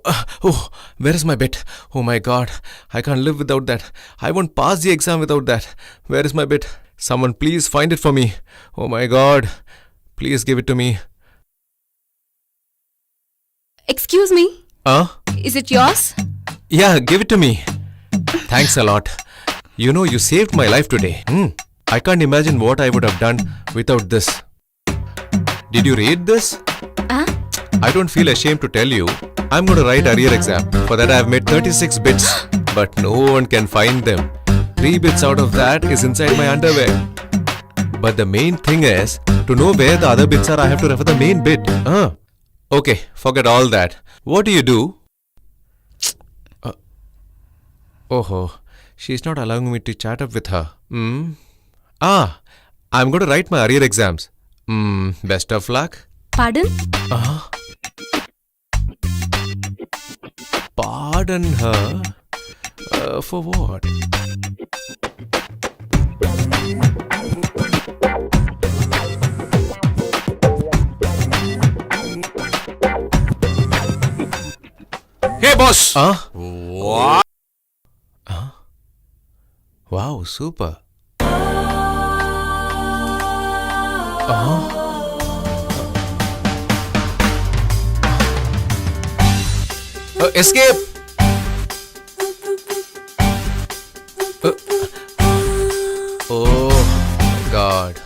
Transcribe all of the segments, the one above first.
Oh, where is my bit? Oh my god, I can't live without that. I won't pass the exam without that. Where is my bit? Someone please find it for me. Oh my god, please give it to me. Excuse me, Huh? is it yours? Yeah, give it to me. Thanks a lot. You know, you saved my life today. I can't imagine what I would have done without this. Did you read this? Huh? I don't feel ashamed to tell you. I'm going to write arrear exam. For that I have made 36 bits. But no one can find them. 3 bits out of that is inside my underwear. But the main thing is, to know where the other bits are, I have to refer the main bit. Okay, forget all that. What do you do? Oh, she's not allowing me to chat up with her. I'm going to write my arrear exams. Best of luck. Pardon? Pardon her? For what? Hey boss! What? Wow, super. Escape! Oh, God.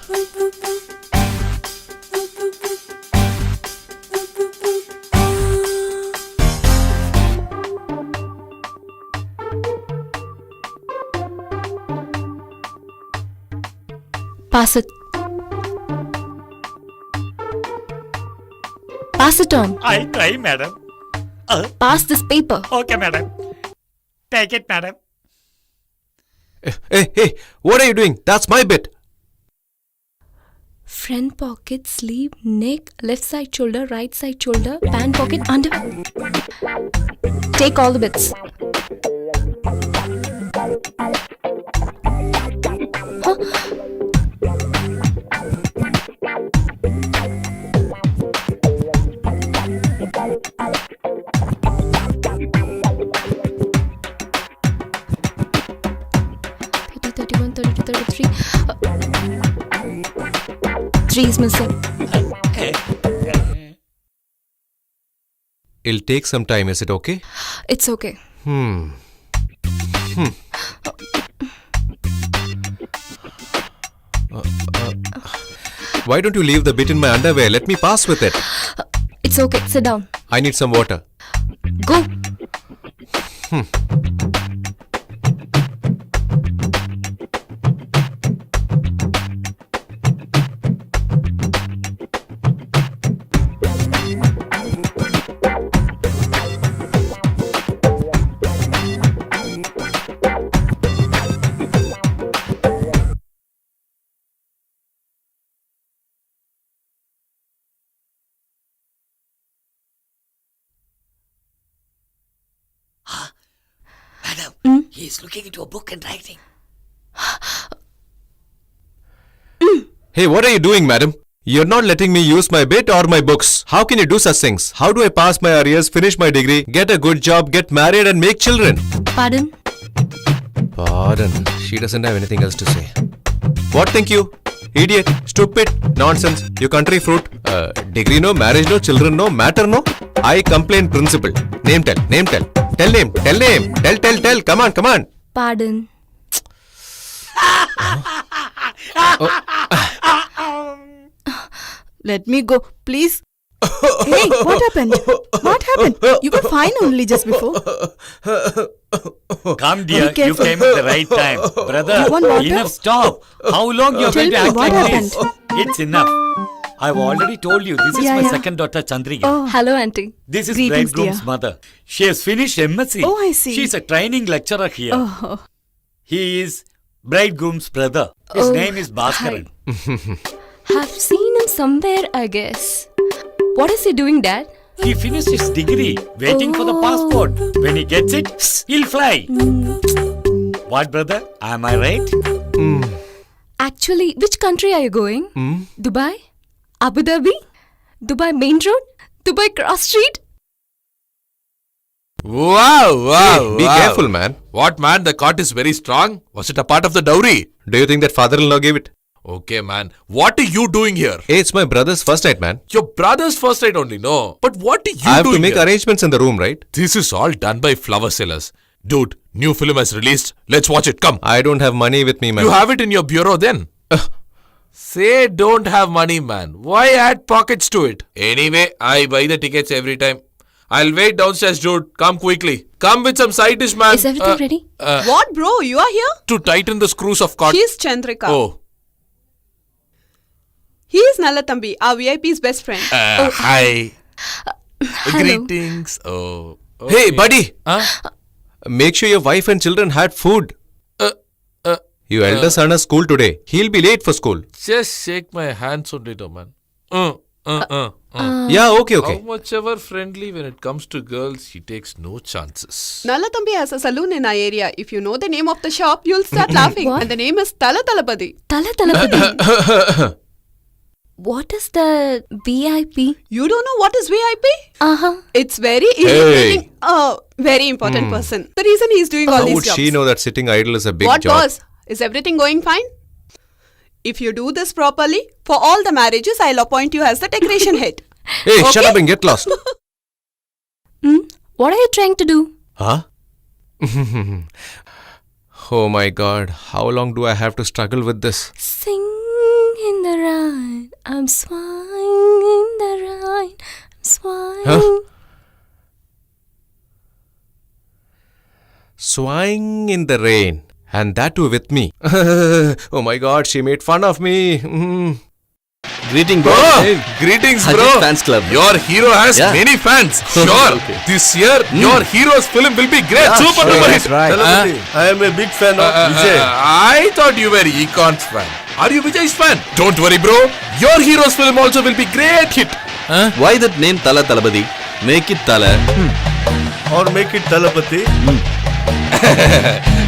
Pass it. Pass it on. I'll try, madam. Pass this paper. Okay, madam. Take it, madam. Hey, what are you doing? That's my bit. Front pocket, sleeve, neck, left side shoulder, right side shoulder, pant pocket, under. Take all the bits. Three is missing. It'll take some time, is it okay? It's okay. Why don't you leave the bit in my underwear? Let me pass with it. It's okay. Sit down. I need some water. Go. Madam, he is looking into a book and writing. Hey, what are you doing, madam? You're not letting me use my bit or my books. How can you do such things? How do I pass my arrears, finish my degree, get a good job, get married and make children? Pardon? Pardon. She doesn't have anything else to say. What think you? Idiot, stupid, nonsense, you country fruit. Degree no, marriage no, children no, matter no. I complain principle. Name tell. Tell name. Tell. Come on. Pardon. Let me go, please. Hey, what happened? What happened? You were fine only just before. Come, dear. Be You careful. came at the right time. Brother, You want water? enough, stop. How long you're Tell going to me act what like this? happened. It's enough. I've already told you, this is Yeah, my yeah. second daughter, Chandrika. Oh, Hello, auntie. This is Greetings, bridegroom's dear. mother. She has finished MSc. Oh, I see. She's a training lecturer here. oh. He is bridegroom's brother. His Oh, name is Bhaskaran. Have seen him somewhere, I guess. What is he doing, Dad? He finished his degree, waiting for the passport. When he gets it, he'll fly. What, brother? Am I right? Actually, which country are you going? Dubai? Abu Dhabi? Dubai Main Road? Dubai Cross Street? Wow. Hey, be careful, man. What, man? The cot is very strong. Was it a part of the dowry? Do you think that father-in-law gave it? Okay, man. What are you doing here? Hey, it's my brother's first night, man. Your brother's first night only, no. But what are you I have doing to make here? arrangements in the room, right? This is all done by flower sellers. Dude, new film has released. Let's watch it. Come. I don't have money with me, man. You have it in your bureau then. Say don't have money, man. Why add pockets to it? Anyway, I buy the tickets every time. I'll wait downstairs, dude. Come quickly. Come with some side dish, man. Is everything ready? What, bro? You are here? To tighten the screws of cot. She's Chandrika. Oh. He is Nallatambi, our VIP's best friend. Hi. Hello. Greetings. Oh. Hey, okay. buddy. Huh? Make sure your wife and children had food. Your elder son has school today. He'll be late for school. Just shake my hands on it, oh, man. Yeah, okay. How much ever friendly when it comes to girls, he takes no chances. Nallatambi has a saloon in our area. If you know the name of the shop, you'll start laughing. What? And the name is Tala Talapadi. Tala Talapadi. What is the VIP? You don't know what is VIP? Uh-huh. It's very irritating. Very important person. The reason he's doing all How these would jobs. she know that sitting idle is a big What job? boss? Is everything going fine? If you do this properly, for all the marriages, I'll appoint you as the decoration head. Hey, shut Okay? up and get lost. What are you trying to do? Huh? Oh my god, how long do I have to struggle with this? Sing in the rain. I'm swaying in the rain. I'm swaying. Huh? Swaying in the rain. And that too with me. Oh my god, she made fun of me. Greeting, bro. Greetings, Ajit bro. Fans Club. Your hero has Yeah. many fans. Sure. This year, your hero's film will be great. Super duper hit. right. I am a big fan of I thought you were Econ's fan. Are you Vijay's fan? Don't worry, bro. Your hero's film also will be great hit. Why that name Tala Talabadi? Make it Tala. or make it Talapati.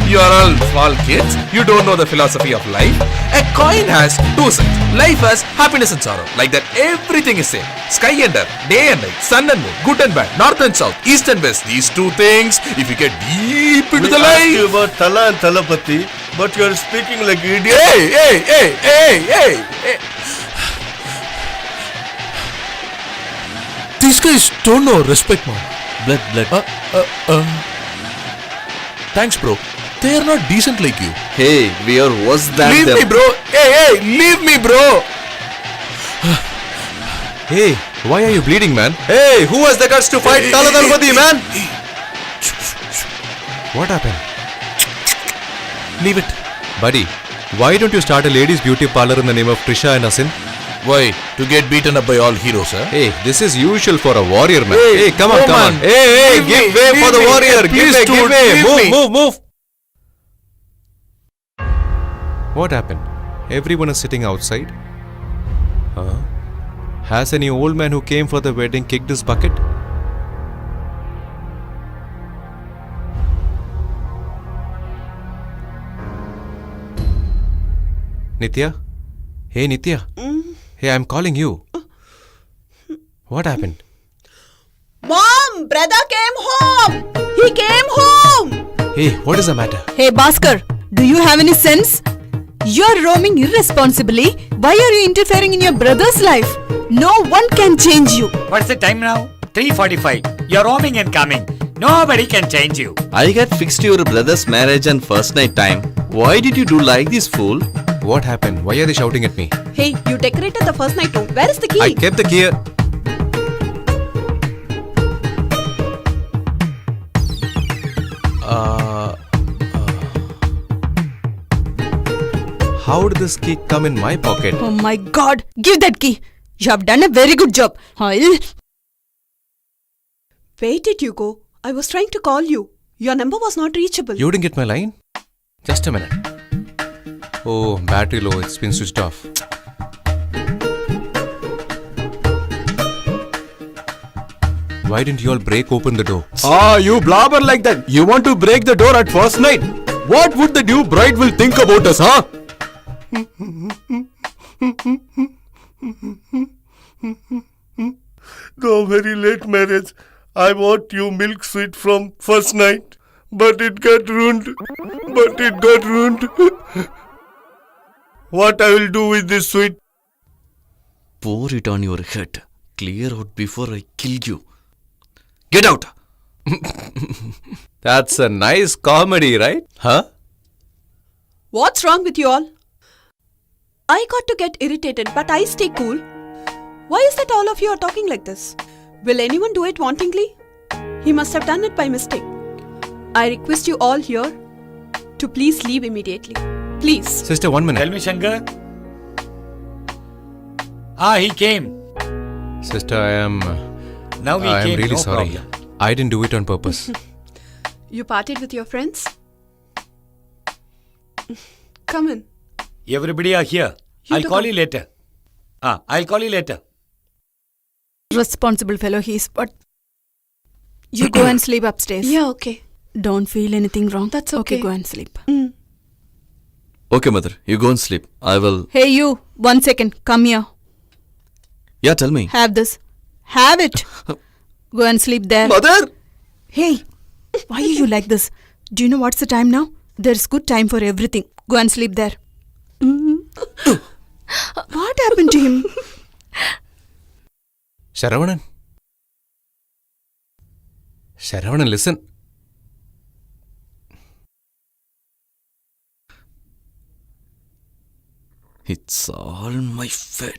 You are all small kids. You don't know the philosophy of life. A coin has two sides. Life has happiness and sorrow. Like that, everything is same. Sky and earth, day and night, sun and moon, good and bad, north and south, east and west. These two things, if you get deep into We the asked you life. about Tala and Talapati, but you are speaking like idiot. Hey. These guys don't know respect, man. Blood. Thanks, bro. They are not decent like you. Hey, we are worse than Leave them. me, bro. Hey, leave me, bro. Hey, why are you bleeding, man? Hey, who has the guts to fight Taladarpati, man? What happened? Leave it. Buddy, why don't you start a ladies' beauty parlor in the name of Trisha and Asin? Why? To get beaten up by all heroes, huh? Hey, this is usual for a warrior, man. Hey, come on, oh, come on. man. Hey, Leave give me, way for leave the me. warrior. Please, Give dude, way. leave me. Move. What happened? Everyone is sitting outside. Huh? Has any old man who came for the wedding kicked his bucket? Nitya? Hey, Nitya. Hey, I'm calling you. What happened? Mom, brother came home. He came home. Hey, what is the matter? Hey, Bhaskar, do you have any sense? You're roaming irresponsibly. Why are you interfering in your brother's life? No one can change you. What's the time now? 3:45. You're roaming and coming. Nobody can change you. I got fixed your brother's marriage and first night time. Why did you do like this, fool? What happened? Why are they shouting at me? Hey, you decorated the first night too. Where is the key? I kept the key. How did this key come in my pocket? Oh my god, give that key. You have done a very good job. Where did you go? I was trying to call you. Your number was not reachable. You didn't get my line? Just a minute. Oh, battery low. It's been switched off. Why didn't you all break open the door? You blabber like that. You want to break the door at first night? What would the new bride will think about us, huh? No, very late marriage. I want you milk sweet from first night, but it got ruined. What I will do with this sweet? Pour it on your head. Clear out before I kill you. Get out! That's a nice comedy, right? Huh? What's wrong with you all? I got to get irritated, but I stay cool. Why is that all of you are talking like this? Will anyone do it wantingly? He must have done it by mistake. I request you all here to please leave immediately. Please. Sister, 1 minute. Tell me, Shankar. He came. Sister, I am Now he came. really no sorry. problem. I didn't do it on purpose. You partied with your friends? Come in. Everybody are here. You I'll took call a- you later. I'll call you later. Responsible fellow he is, but you go and sleep upstairs. Yeah, okay. Don't feel anything wrong. That's Okay, okay. go and sleep. Okay, mother, you go and sleep. I will. Hey, you. 1 second. Come here. Yeah, tell me. Have this. Have it. Go and sleep there. Mother! Hey, why are you like this? Do you know what's the time now? There's good time for everything. Go and sleep there. What happened to him? Sharavanan, listen. It's all my fate.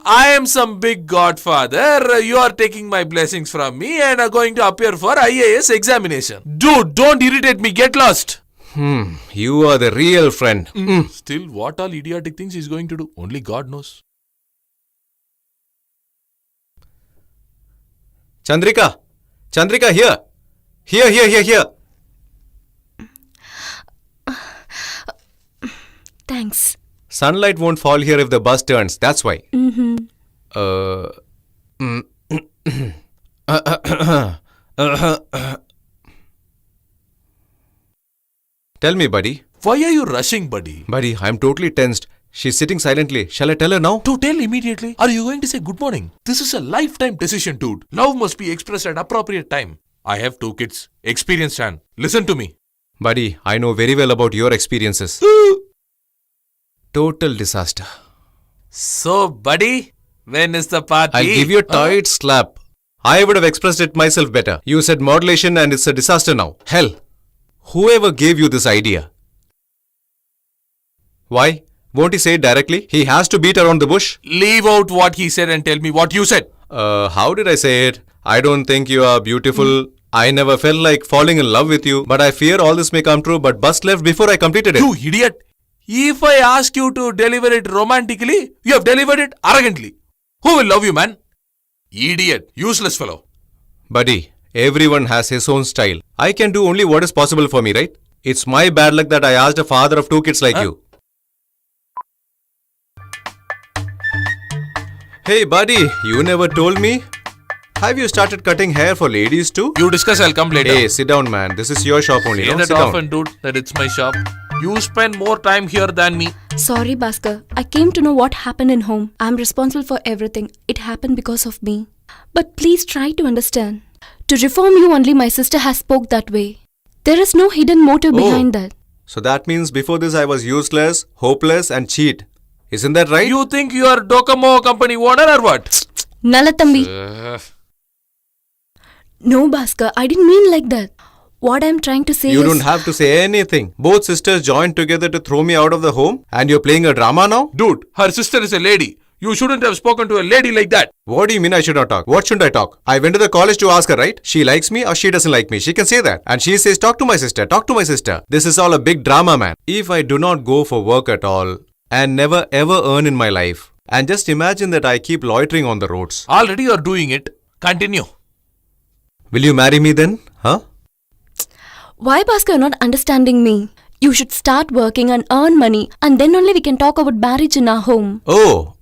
I am some big godfather. You are taking my blessings from me and are going to appear for IAS examination. Dude, don't irritate me. Get lost. You are the real friend. Still, what all idiotic things he's going to do? Only God knows. Chandrika, here. Here. Thanks. Sunlight won't fall here if the bus turns. That's why. Tell me, buddy. Why are you rushing, buddy? Buddy, I'm totally tensed. She's sitting silently. Shall I tell her now? To tell immediately. Are you going to say good morning? This is a lifetime decision, dude. Love must be expressed at appropriate time. I have 2 kids. Experience, Chan. Listen to me. Buddy, I know very well about your experiences. Total disaster. So, buddy, when is the party? I'll give you a tight slap. I would have expressed it myself better. You said modulation and it's a disaster now. Hell, whoever gave you this idea? Why? Won't he say it directly? He has to beat around the bush. Leave out what he said and tell me what you said. How did I say it? I don't think you are beautiful. I never felt like falling in love with you. But I fear all this may come true. But bus left before I completed it. You idiot. If I ask you to deliver it romantically, you have delivered it arrogantly. Who will love you, man? Idiot. Useless fellow. Buddy, everyone has his own style. I can do only what is possible for me, right? It's my bad luck that I asked a father of 2 kids like you. Hey buddy, you never told me. Have you started cutting hair for ladies too? You discuss, I'll come later. Hey, sit down man. This is your shop only. Say No? that Sit down. often, dude, that it's my shop. You spend more time here than me. Sorry, Bhaskar. I came to know what happened in home. I'm responsible for everything. It happened because of me. But please try to understand. To reform you only my sister has spoke that way. There is no hidden motive behind that. So that means before this I was useless, hopeless and cheat. Isn't that right? You think you are Docomo company owner or what? Nalatambi. No, Bhaskar. I didn't mean like that. What I'm trying to say You is... don't have to say anything. Both sisters joined together to throw me out of the home and you're playing a drama now? Dude, her sister is a lady. You shouldn't have spoken to a lady like that. What do you mean I should not talk? What shouldn't I talk? I went to the college to ask her, right? She likes me or she doesn't like me. She can say that. And she says, talk to my sister, talk to my sister. This is all a big drama, man. If I do not go for work at all and never ever earn in my life, and just imagine that I keep loitering on the roads. Already you are doing it. Continue. Will you marry me then? Huh? Why, Bhaskar, you're not understanding me? You should start working and earn money, and then only we can talk about marriage in our home. Oh.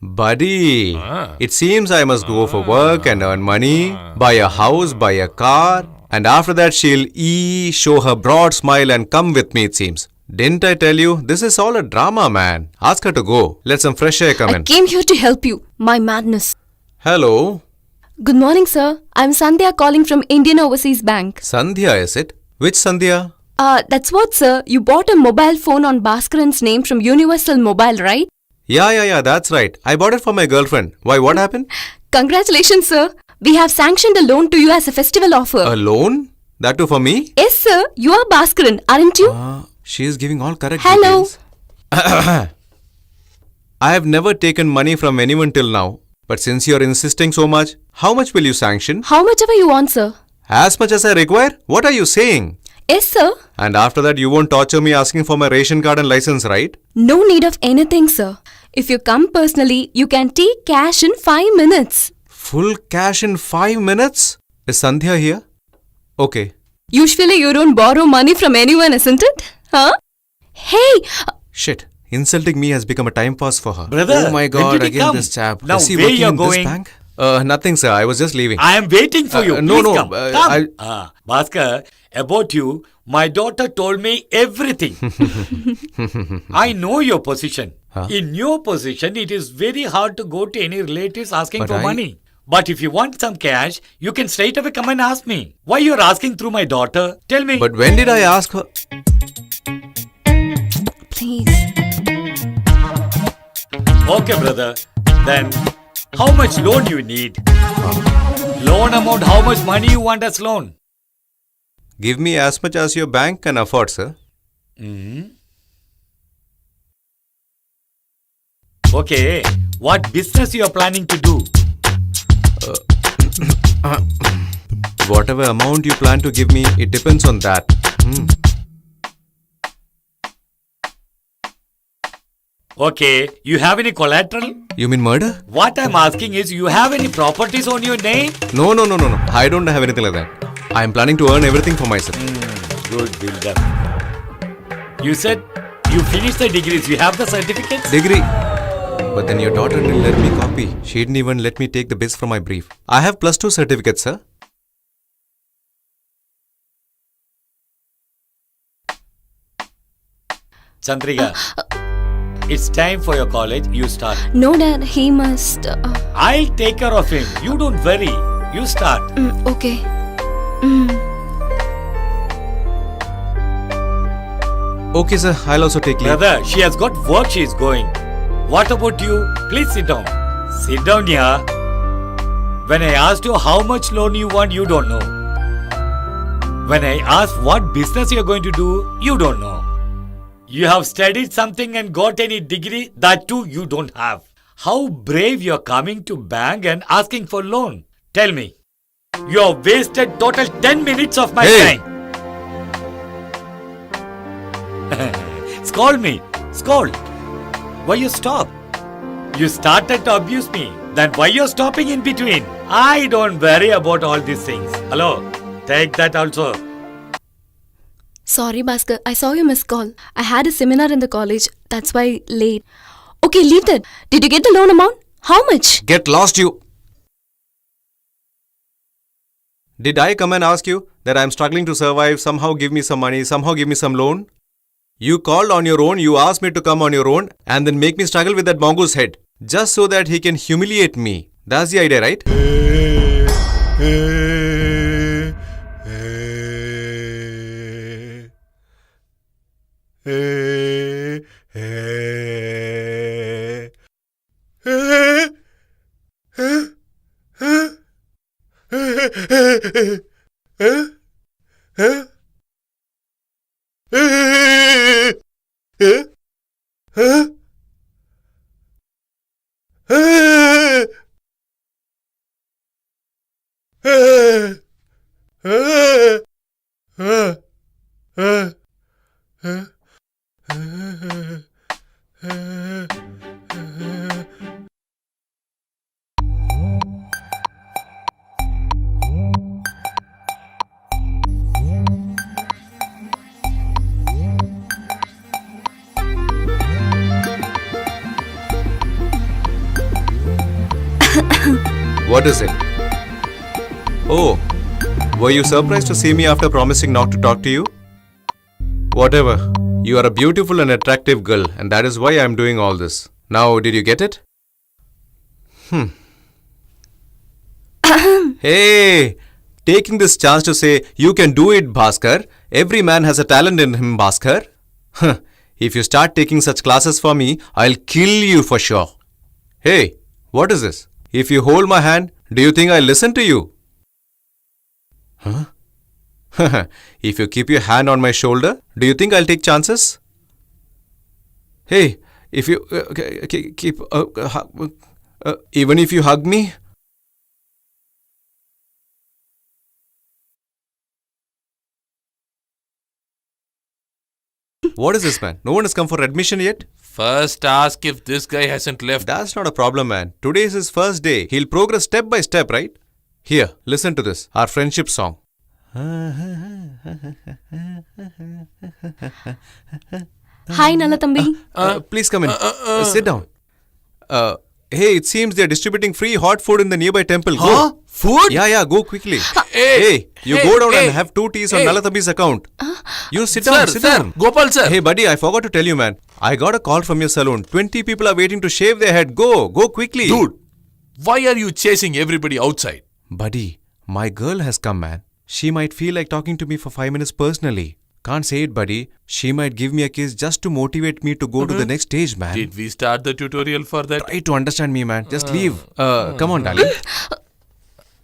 Buddy, it seems I must go for work and earn money, buy a house, buy a car, and after that she'll show her broad smile and come with me, it seems. Didn't I tell you? This is all a drama, man. Ask her to go. Let some fresh air come I in. came here to help you. My madness. Hello. Good morning, sir. I'm Sandhya calling from Indian Overseas Bank. Sandhya, is it? Which Sandhya? That's what, sir. You bought a mobile phone on Bhaskaran's name from Universal Mobile, right? Yeah, that's right. I bought it for my girlfriend. Why, what happened? Congratulations, sir. We have sanctioned a loan to you as a festival offer. A loan? That too for me? Yes, sir. You are Bhaskaran, aren't you? She is giving all correct Hello. details. I have never taken money from anyone till now. But since you are insisting so much, how much will you sanction? How much ever you want, sir. As much as I require? What are you saying? Yes, sir. And after that, you won't torture me asking for my ration card and license, right? No need of anything, sir. If you come personally, you can take cash in 5 minutes. Full cash in 5 minutes? Is Sandhya here? Okay. Usually you don't borrow money from anyone, isn't it? Huh? Hey! Shit. Insulting me has become a time pass for her. Brother, oh my when god, did he again come? this chap. Now, Is he where working you're in this going? bank? Nothing, sir. I was just leaving. I am waiting for you. no, Please no, come. I'll- Bhaskar, about you, my daughter told me everything. I know your position. In your position, it is very hard to go to any relatives asking But for I- money. But if you want some cash, you can straight away come and ask me. Why you're asking through my daughter? Tell me. But when did I ask her? Please. Okay, brother. Then, how much loan you need? Loan amount, how much money you want as loan? Give me as much as your bank can afford, sir. Okay, what business you are planning to do? Whatever amount you plan to give me, it depends on that. Okay, you have any collateral? You mean murder? What I'm asking is, you have any properties on your name? No. I don't have anything like that. I am planning to earn everything for myself. Good build up. You said you finished the degrees, you have the certificates? Degree. But then your daughter didn't let me copy. She didn't even let me take the bits from my brief. I have +2 certificates, sir. Chandrika, it's time for your college, you start. No, Dad. He must. I'll take care of him. You don't worry. You start. Okay. Okay, sir. I'll also take leave. Brother, she has got work, she is going. What about you? Please sit down. Sit down here. When I asked you how much loan you want, you don't know. When I asked what business you are going to do, you don't know. You have studied something and got any degree, that too you don't have. How brave you are coming to bank and asking for loan. Tell me. You have wasted total 10 minutes of my Hey! time. Scold me. Scold. Why you stop? You started to abuse me. Then why you stopping in between? I don't worry about all these things. Hello. Take that also. Sorry, Bhaskar. I saw your missed call. I had a seminar in the college. That's why late. Okay, leave that. Did you get the loan amount? How much? Get lost, you! Did I come and ask you that I am struggling to survive? Somehow give me some money, somehow give me some loan? You called on your own, you asked me to come on your own, and then make me struggle with that mongoose head. Just so that he can humiliate me. That's the idea, right? What is it? Oh, were you surprised to see me after promising not to talk to you? Whatever. You are a beautiful and attractive girl, and that is why I am doing all this. Now, did you get it? Hey, taking this chance to say, you can do it, Bhaskar. Every man has a talent in him, Bhaskar. If you start taking such classes for me, I'll kill you for sure. Hey, what is this? If you hold my hand, do you think I'll listen to you? Huh? If you keep your hand on my shoulder, do you think I'll take chances? Hey, if you keep even if you hug me. What is this, man? No one has come for admission yet? First ask if this guy hasn't left. That's not a problem, man. Today is his first day. He'll progress step by step, right? Here, listen to this. Our friendship song. Hi, Nalatambi. Please come in. Sit down. Hey, it seems they're distributing free hot food in the nearby temple. Go. Food? Yeah, go quickly. Hey, You go down and have 2 teas on Nalatambi's account. You sit down, sit down. Gopal sir. Hey, buddy, I forgot to tell you, man. I got a call from your salon. 20 people are waiting to shave their head. Go quickly. Dude, why are you chasing everybody outside? Buddy, my girl has come, man. She might feel like talking to me for 5 minutes personally. Can't say it, buddy. She might give me a kiss just to motivate me to go to the next stage, man. Did we start the tutorial for that? Try to understand me, man. Just leave. Come on, darling.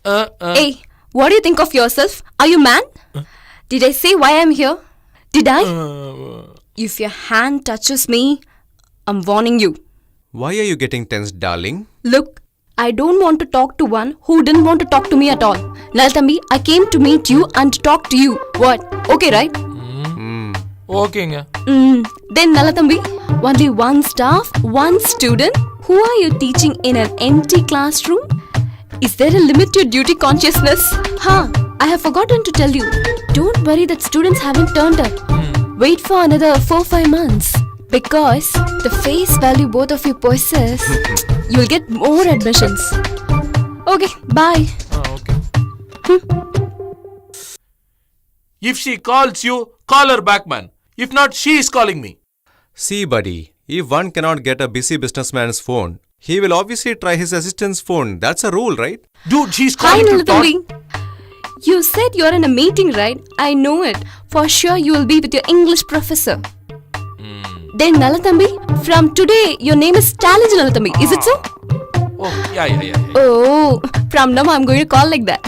Hey, what do you think of yourself? Are you man? Did I say why I'm here? Did I? If your hand touches me, I'm warning you. Why are you getting tense, darling? Look, I don't want to talk to one who didn't want to talk to me at all. Nalatambi, I came to meet you and to talk to you. What? Okay, right? Okay. Then Nalatambi, only one staff, one student. Who are you teaching in an empty classroom? Is there a limit to your duty consciousness? I have forgotten to tell you. Don't worry that students haven't turned up. Wait for another 4-5 months. Because the face value both of you possess, you'll get more admissions. Okay, bye. Okay. If she calls you, call her back, man. If not, she is calling me. See, buddy, if one cannot get a busy businessman's phone, he will obviously try his assistant's phone. That's a rule, right? Dude, she's Hi, calling to talk. Nalatambi. You said you're in a meeting, right? I know it. For sure you will be with your English professor. Then Nalatambi, from today your name is Challenge Nalatambi. Is it so? Oh, yeah. Oh, from now I'm going to call like that.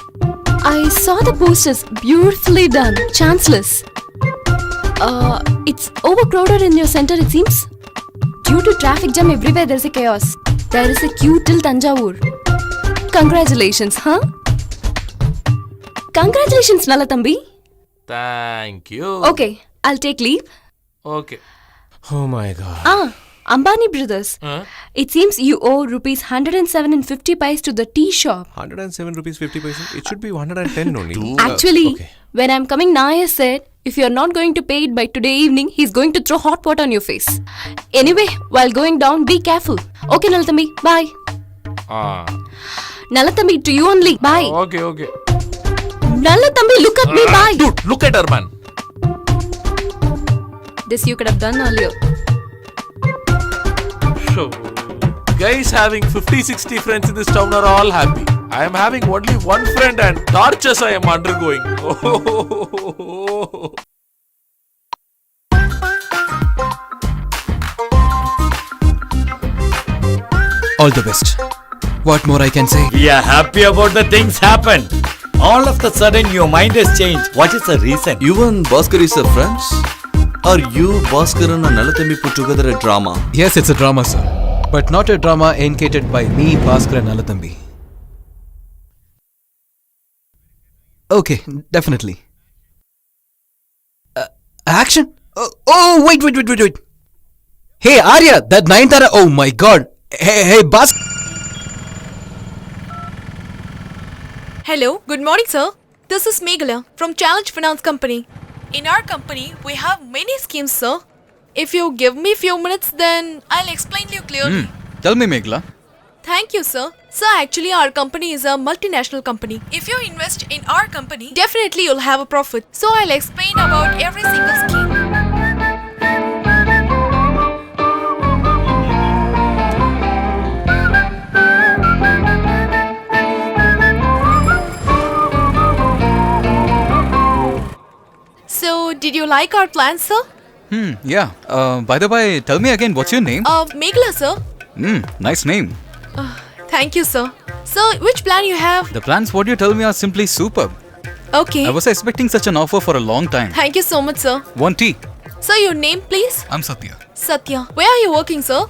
I saw the posters. Beautifully done. Chanceless. It's overcrowded in your center, it seems. Due to traffic jam everywhere, there's a chaos. There is a queue till Tanjavur. Congratulations, huh? Congratulations, Nalatambi. Thank you. Okay, I'll take leave. Okay. Oh my god. Ambani Brothers. It seems you owe rupees 107.50 paise to the tea shop. 107 rupees 50 paise. It should be 110 only. Actually, okay. when I'm coming, Naya said, if you're not going to pay it by today evening, he's going to throw hot water on your face. Anyway, while going down, be careful. Okay, Nalatambi, bye. Nalatambi, to you only. Bye. Okay. Nalatambi, look at me, bye. Dude, look at her, man. This you could have done earlier. So, guys having 50-60 friends in this town are all happy. I am having only one friend and tortures I am undergoing. All the best. What more I can say? We are happy about the things happen. All of a sudden your mind has changed. What is the reason? You and Bhaskar is a friends? Or you, Bhaskar and Nalatambi put together a drama? Yes, it's a drama, sir. But not a drama initiated by me, Bhaskar and Nalatambi. Okay, definitely. Action? Wait. Hey, Arya, that Nayanthara. Oh my god. Hey, Bhaskar. Hello, good morning, sir. This is Meghala from Challenge Finance Company. In our company, we have many schemes, sir. If you give me few minutes, then I'll explain you clearly. Tell me, Meghala. Thank you, sir. Sir, actually, our company is a multinational company. If you invest in our company, definitely you'll have a profit. So I'll explain about every single scheme. Did you like our plans, sir? Yeah. By the way, tell me again, what's your name? Meghla, sir. Nice name. Thank you, sir. Sir, which plan you have? The plans what you tell me are simply superb. Okay. I was expecting such an offer for a long time. Thank you so much, sir. One tea. Sir, your name, please? I'm Satya. Satya. Where are you working, sir?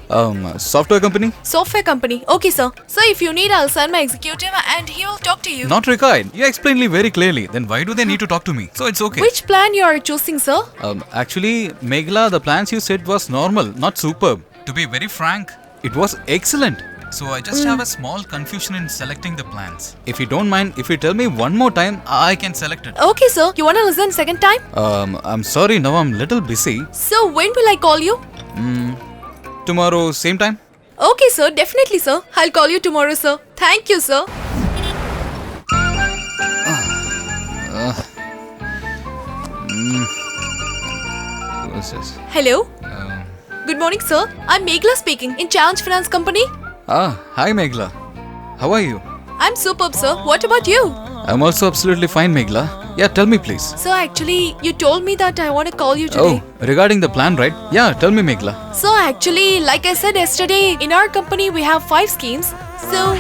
Software company? Software company. Okay, sir. Sir, if you need, I'll send my executive and he will talk to you. Not required. You explained me very clearly. Then why do they need to talk to me? So it's okay. Which plan you are choosing, sir? Actually, Meghla, the plans you said was normal, not superb. To be very frank, it was excellent. So I just have a small confusion in selecting the plans. If you don't mind, if you tell me one more time, I can select it. Okay, sir. You wanna listen second time? I'm sorry, now I'm little busy. So when will I call you? Tomorrow, same time? Okay, sir. Definitely, sir. I'll call you tomorrow, sir. Thank you, sir. What's this? Hello. Good morning, sir. I'm Meghla speaking in Challenge Finance Company. Hi Meghla. How are you? I'm superb, sir. What about you? I'm also absolutely fine, Meghla. Yeah, tell me please. Sir, actually, you told me that I want to call you today. Regarding the plan, right? Yeah, tell me, Meghla. So actually, like I said yesterday, in our company we have 5 schemes. So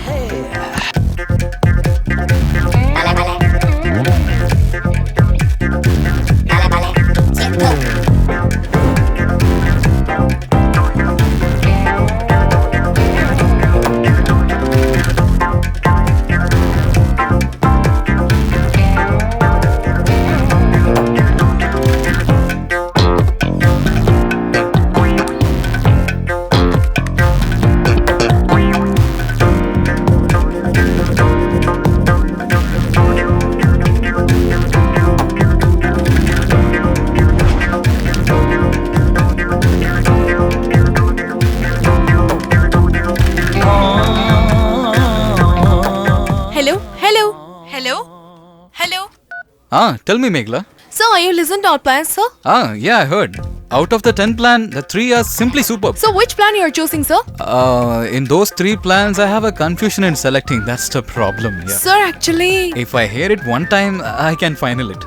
Tell me, Meghla. So, are you listening to our plans, sir? Yeah, I heard. Out of the 10 plan, the 3 are simply superb. So, which plan you are choosing, sir? In those 3 plans, I have a confusion in selecting. That's the problem, yeah. Sir, actually... If I hear it one time, I can final it.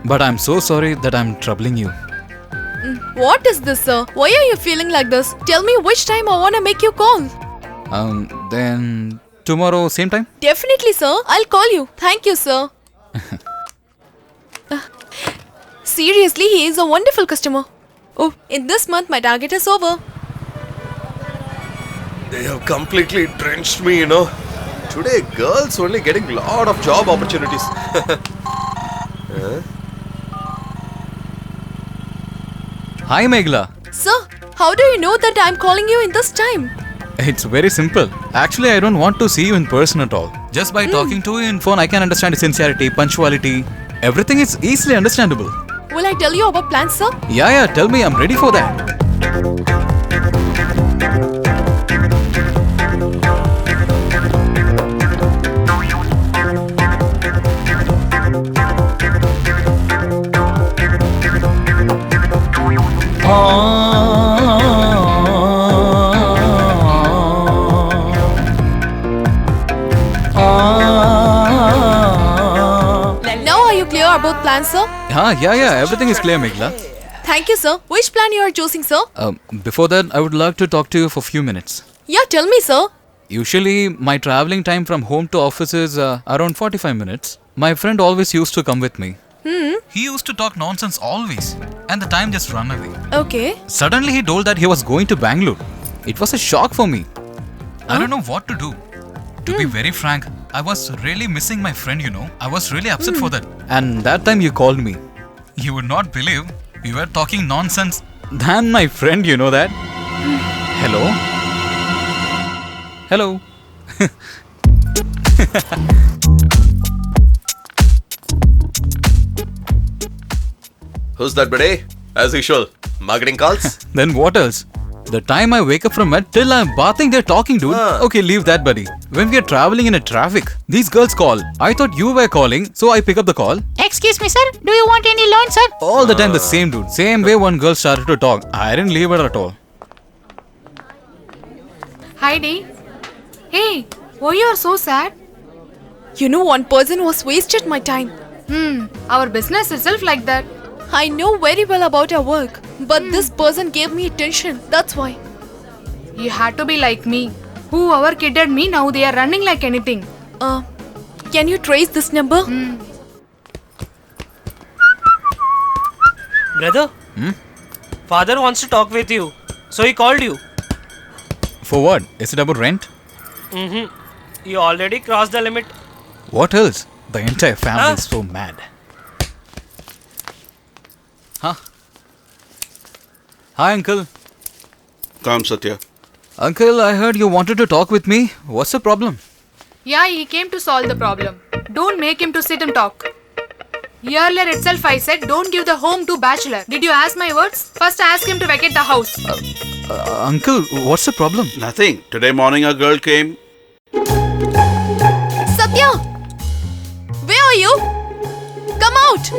But I'm so sorry that I'm troubling you. What is this, sir? Why are you feeling like this? Tell me which time I want to make you call. Then tomorrow, same time? Definitely, sir. I'll call you. Thank you, sir. Seriously, he is a wonderful customer. Oh, in this month, my target is over. They have completely drenched me, you know. Today, girls only getting lot of job opportunities. Hi, Meghla. Sir, how do you know that I'm calling you in this time? It's very simple. Actually, I don't want to see you in person at all. Just by talking to you in phone, I can understand sincerity, punctuality. Everything is easily understandable. Will I tell you about plans, sir? Yeah, tell me. I'm ready for that. Now are you clear about plans, sir? Yeah. Everything is clear, Meghla. Thank you, sir. Which plan you are choosing, sir? Before that, I would like to talk to you for a few minutes. Yeah, tell me, sir. Usually, my traveling time from home to office is around 45 minutes. My friend always used to come with me. He used to talk nonsense always, and the time just ran away. Okay. Suddenly, he told that he was going to Bangalore. It was a shock for me. I don't know what to do. To be very frank, I was really missing my friend, you know. I was really upset for that. And that time you called me. You would not believe we were talking nonsense than my friend, you know that? Hello? Hello? Who's that, buddy? As usual, marketing calls? Then what else? The time I wake up from bed till I'm bathing, they're talking, dude. Okay, leave that, buddy. When we are traveling in a traffic, these girls call. I thought you were calling, so I pick up the call. Excuse me, sir. Do you want any loan, sir? All the time the same, dude. Same way one girl started to talk. I didn't leave her at all. Heidi. Hey, why you are so sad? You know, one person was wasted my time. Our business itself like that. I know very well about your work, but this person gave me attention. That's why. You had to be like me. Whoever kidded me, now they are running like anything. Can you trace this number? Brother, father wants to talk with you, so he called you. For what? Is it about rent? You already crossed the limit. What else? The entire family is so mad. Huh? Hi, uncle. Come, Satya. Uncle, I heard you wanted to talk with me. What's the problem? Yeah, he came to solve the problem. Don't make him to sit and talk. Earlier itself I said don't give the home to bachelor. Did you ask my words? First ask him to vacate the house. Uncle, what's the problem? Nothing. Today morning a girl came. Satya! Where are you? Come out!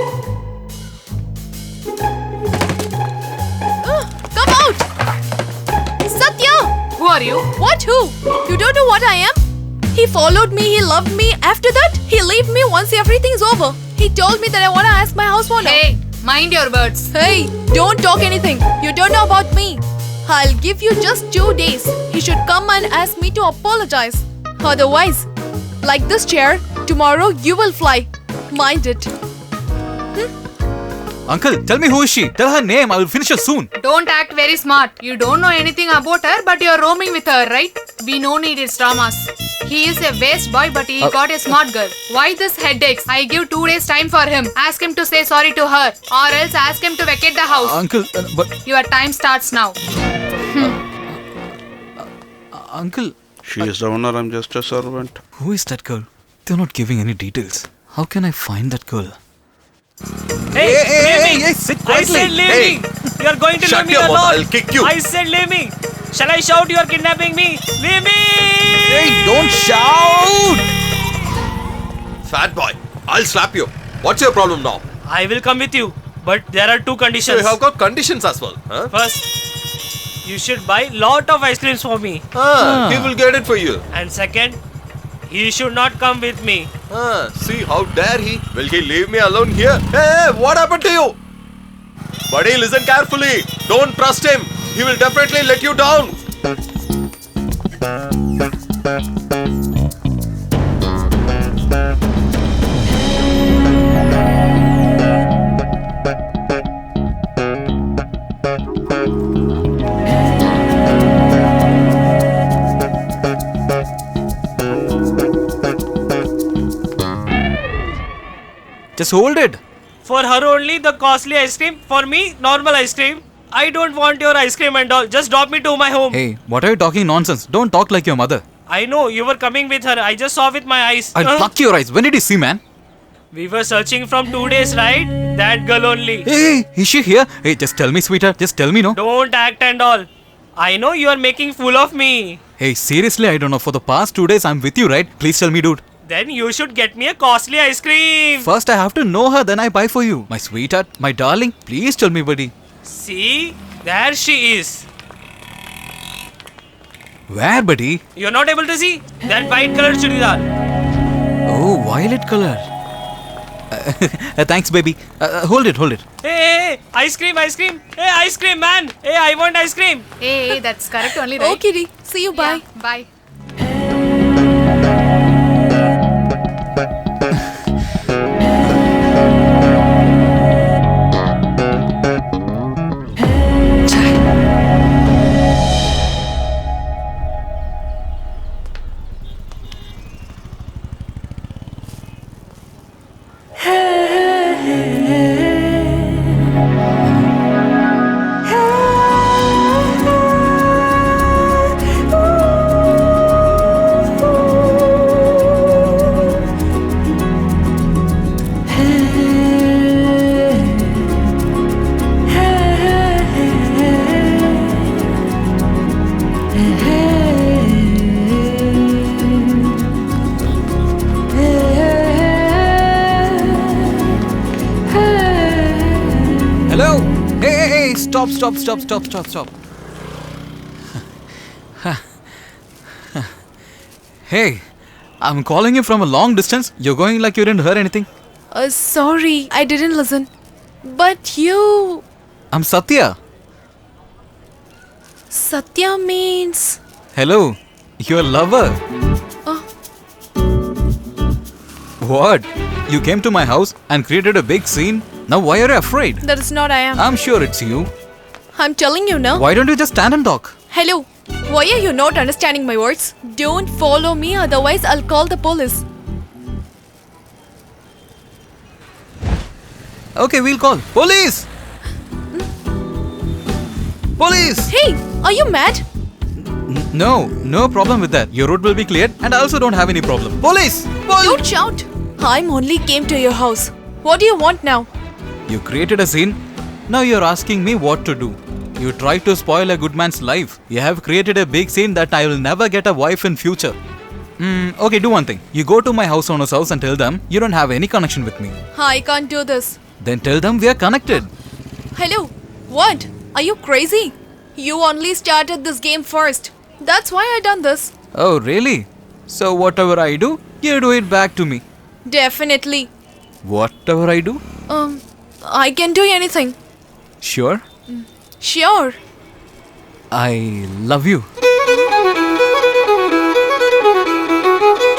Come out! Satya! Who are you? What who? You don't know what I am? He followed me, he loved me. After that, he left me once everything's over. He told me that I want to ask my house owner. Hey, mind your words. Hey, don't talk anything. You don't know about me. I'll give you just 2 days. He should come and ask me to apologize. Otherwise, like this chair, tomorrow you will fly. Mind it. Uncle, tell me who is she? Tell her name. I will finish her soon. Don't act very smart. You don't know anything about her, but you're roaming with her, right? We no need his dramas. He is a waste boy, but he got a smart girl. Why this headaches? I give 2 days time for him. Ask him to say sorry to her, or else ask him to vacate the house. Uncle, but... Your time starts now. Uncle... She is the owner, I'm just a servant. Who is that girl? They're not giving any details. How can I find that girl? Hey, sit I quietly. said leave me. You are going to Shut leave me your alone. mouth, I'll kick you. I said leave me. Shall I shout you are kidnapping me? Leave me! Hey, don't shout! Fat boy, I'll slap you. What's your problem now? I will come with you, but there are 2 So conditions. you have got conditions as well, huh? First, you should buy lot of ice creams for me. He will get it for you. And second, he should not come with me. See, how dare he? Will he leave me alone here? Hey, what happened to you? Buddy, listen carefully. Don't trust him. He will definitely let you down. Just hold it. For her only the costly ice cream. For me, normal ice cream. I don't want your ice cream and all. Just drop me to my home. Hey, what are you talking nonsense? Don't talk like your mother. I know, you were coming with her. I just saw with my eyes. I'll pluck your eyes. When did you see, man? We were searching from 2 days, right? That girl only. Hey, is she here? Hey, just tell me, sweetheart. Just tell me, no? Don't act and all. I know you are making fool of me. Hey, seriously, I don't know. For the past 2 days, I'm with you, right? Please tell me, dude. Then you should get me a costly ice cream. First, I have to know her, then I buy for you. My sweetheart, my darling, please tell me, buddy. See, there she is. Where, buddy? You're not able to see that white color chudidar. Oh, violet color. Thanks, baby. Hold it, hold it. Hey, ice cream, ice cream. Hey, ice cream, man. Hey, I want ice cream. Hey, that's correct only, right? Okay, Kitty. See you. Bye. Yeah, bye. Hello? Hey, stop. Hey, I'm calling you from a long distance. You're going like you didn't hear anything. Sorry, I didn't listen. But you... I'm Satya. Satya means... Hello, your lover. What? You came to my house and created a big scene? Now why are you afraid? That is not I am. I'm sure it's you. I'm telling you now. Why don't you just stand and talk? Hello. Why are you not understanding my words? Don't follow me, otherwise I'll call the police. Okay, we'll call. Police! Police! Hey, are you mad? No problem with that. Your road will be cleared and I also don't have any problem. Police! Don't shout. I'm only came to your house. What do you want now? You created a scene. Now you're asking me what to do. You tried to spoil a good man's life. You have created a big scene that I will never get a wife in future. Okay, do one thing. You go to my house owner's house and tell them you don't have any connection with me. I can't do this. Then tell them we are connected. Hello. What? Are you crazy? You only started this game first. That's why I done this. Oh, really? So whatever I do, you do it back to me. Definitely. Whatever I do? I can do anything. Sure. Sure. I love you.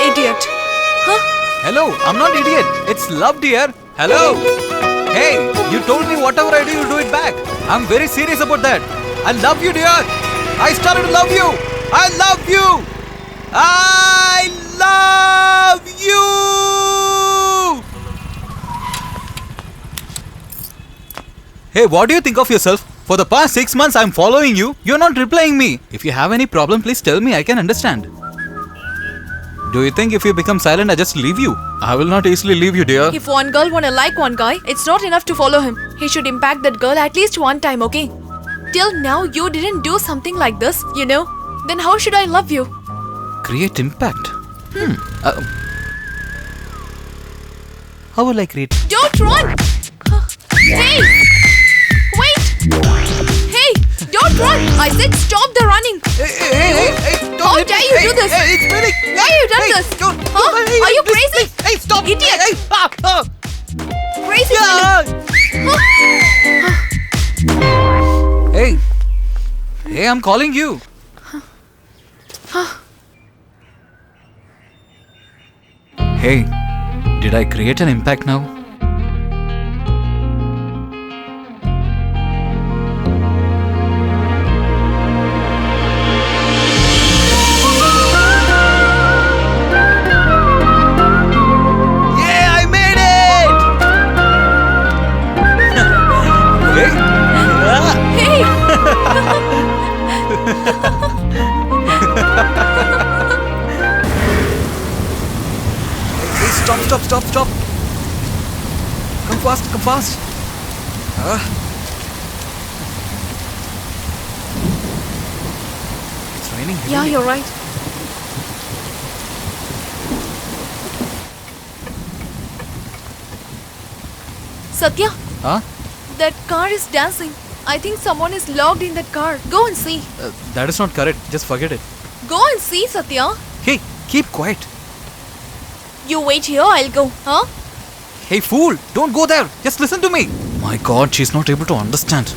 Idiot. Huh? Hello, I'm not idiot. It's love, dear. Hello. Hey, you told me whatever I do, you do it back. I'm very serious about that. I love you, dear. I started to love you. I love you. I love you. Hey, what do you think of yourself? For the past 6 months, I'm following you. You're not replying me. If you have any problem, please tell me. I can understand. Do you think if you become silent, I just leave you? I will not easily leave you, dear. If one girl wanna like one guy, it's not enough to follow him. He should impact that girl at least one time, okay? Till now, you didn't do something like this, you know? Then how should I love you? Create impact. How will I create? Don't run! Hey! Wait! Hey! Don't run! I said stop the running! How dare you do this? It's Felix! Why you done this? Huh? Are you crazy? Hey, stop! Idiot! Crazy fellow! Hey! Hey, I'm calling you. Hey, did I create an impact now? Yeah, I made it! Hey! Hey, stop. Come fast. It's raining heavily. Yeah, you're right. Satya, Huh? that car is dancing. I think someone is locked in that car. Go and see. That is not correct. Just forget it. Go and see, Satya. Hey, keep quiet. You wait here, I'll go. Huh? Hey, fool! Don't go there! Just listen to me! My god, she's not able to understand.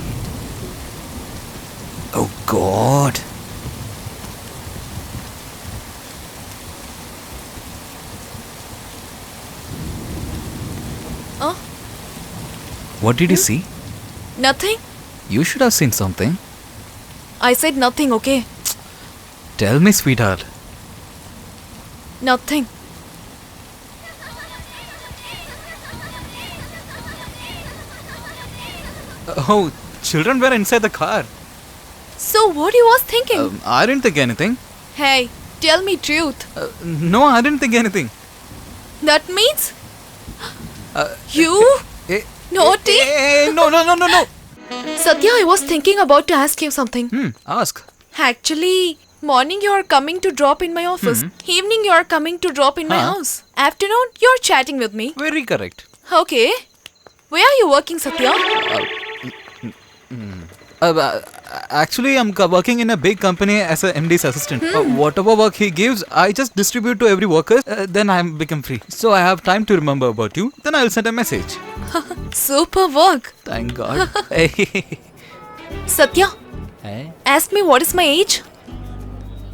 Oh god. What did you see? Nothing. You should have seen something. I said nothing, okay? Tell me, sweetheart. Nothing. Oh, children were inside the car. So what you was thinking? I didn't think anything. Hey, tell me truth. No, I didn't think anything. That means you naughty. No. Satya, I was thinking about to ask you something. Ask. Actually, morning you are coming to drop in my office. Evening you are coming to drop in my house. Afternoon you are chatting with me. Very correct. Okay. Where are you working, Satya? Actually, I'm working in a big company as a MD's assistant. Whatever work he gives, I just distribute to every worker. Then I become free. So I have time to remember about you. Then I'll send a message. Super work. Thank God. Hey. Satya, Hey. ask me what is my age?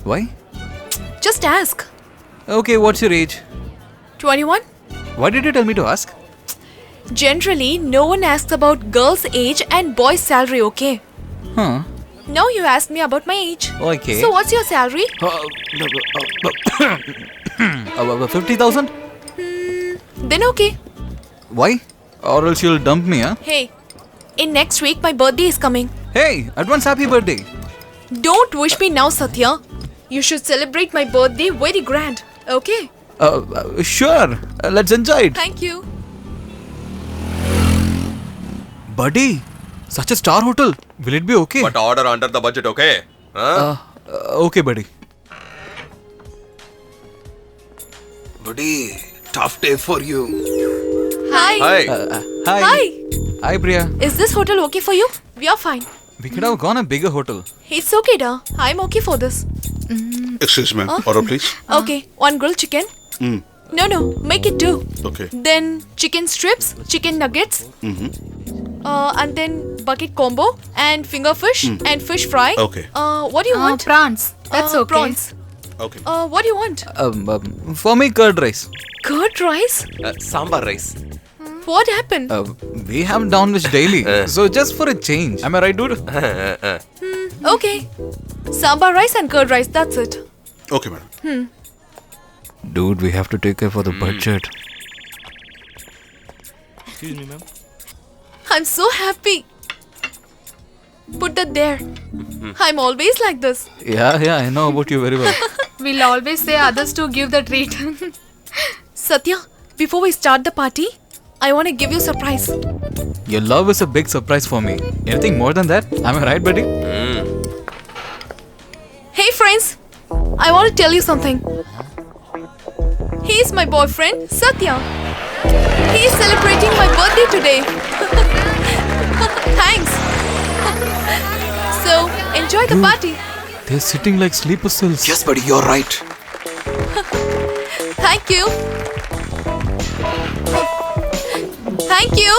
Why? Just ask. Okay, what's your age? 21? Why did you tell me to ask? Generally, no one asks about girls' age and boys' salary, okay? Huh. Now you asked me about my age. Okay. So what's your salary? 50,000? Then okay. Why? Or else you'll dump me, huh? Hey, in next week my birthday is coming. Hey, advance happy birthday. Don't wish me now, Satya. You should celebrate my birthday very grand, okay? Sure. Let's enjoy it. Thank you. Buddy, such a star hotel. Will it be okay? But order under the budget, okay? Huh? Okay, buddy. Buddy, tough day for you. Hi. Hi. Hi. Hi. Hi, Priya. Is this hotel okay for you? We are fine. We could have gone a bigger hotel. It's okay, da. I'm okay for this. Excuse me, order please. Okay, one grilled chicken. No, make it two. Okay. Then chicken strips, chicken nuggets, and then bucket combo and finger fish and fish fry. Okay. What do you want? Prawns. That's okay. Prawns. Okay. What do you want? For me, curd rice. Curd rice? Sambar rice. What happened? We have non-veg daily, so just for a change. Am I right, dude? Okay. Sambar rice and curd rice, that's it. Okay, madam. Dude, we have to take care for the budget. Excuse me, ma'am. I'm so happy. Put that there. I'm always like this. Yeah, I know about you very well. We'll always say others to give the treat. Satya, before we start the party, I want to give you a surprise. Your love is a big surprise for me. Anything more than that? Am I right, buddy? Hey friends, I want to tell you something. He's my boyfriend, Satya. He's celebrating my birthday today. Thanks. So, enjoy the party. They're sitting like sleeper cells. Yes, buddy, you're right. Thank you. Thank you.